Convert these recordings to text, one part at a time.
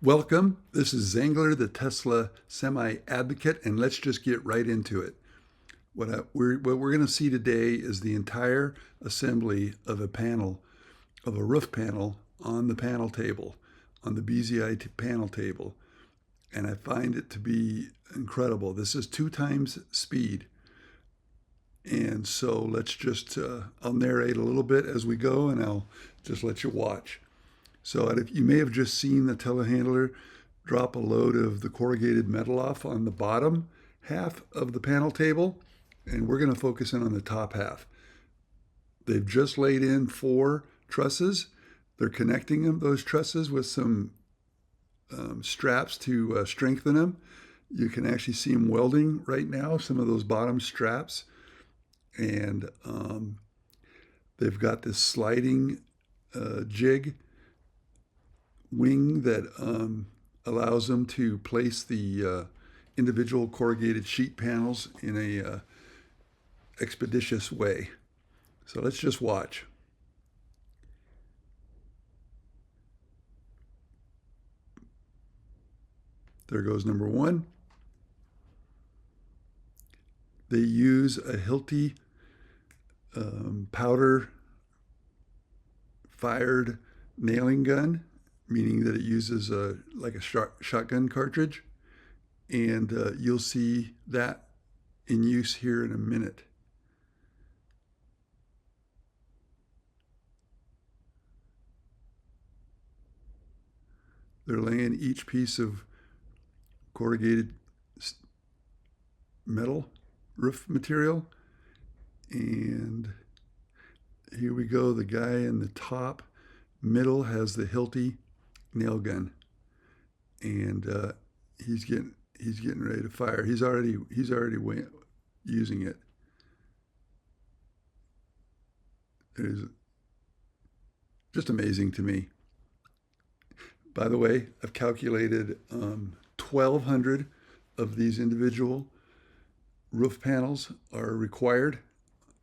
Welcome. This is Zangler, the Tesla semi advocate, and let's just get right into it. What we're going to see today is the entire assembly of a roof panel on the panel table, on the BZI panel table. And I find it to be incredible. This is 2 times speed. And so I'll narrate a little bit as we go, and I'll just let you watch. So you may have just seen the telehandler drop a load of the corrugated metal off on the bottom half of the panel table, and we're going to focus in on the top half. They've just laid in 4 trusses. They're connecting those trusses with some straps to strengthen them. You can actually see them welding right now, some of those bottom straps. And they've got this sliding jig wing that allows them to place the individual corrugated sheet panels in a expeditious way. So let's just watch. There goes number 1. They use a Hilti powder fired nailing gun, meaning that it uses like a shotgun cartridge, and you'll see that in use here in a minute. They're laying each piece of corrugated metal roof material, and here we go. The guy in the top middle has the Hilti nail gun, and he's getting ready to fire. He's already using it. It is just amazing to me. By the way, I've calculated 1,200 of these individual roof panels are required,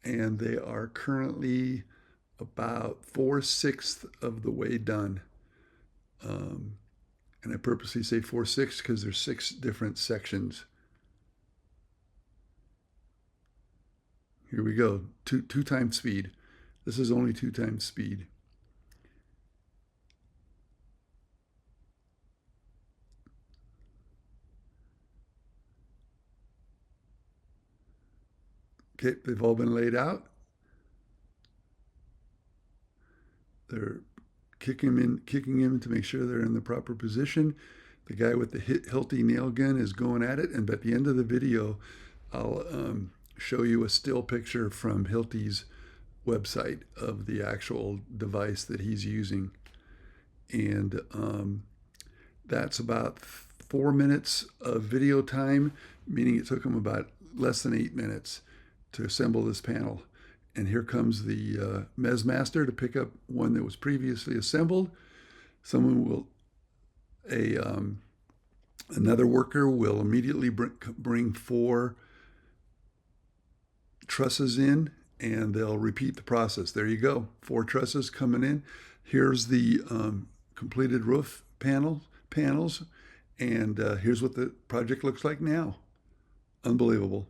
and they are currently about 4/6 of the way done. And I purposely say 4/6 because there's 6 different sections. Here we go, two times speed. This is only 2 times speed. Okay, they've all been laid out. They're kicking him to make sure they're in the proper position. The guy with the Hilti nail gun is going at it, and at the end of the video, I'll show you a still picture from Hilti's website of the actual device that he's using. And that's about 4 minutes of video time, meaning it took him about less than 8 minutes to assemble this panel. And here comes the Mezzmaster to pick up one that was previously assembled. Another worker will immediately bring 4 trusses in, and they'll repeat the process. There you go, 4 trusses coming in. Here's the completed roof panels, and here's what the project looks like now. Unbelievable.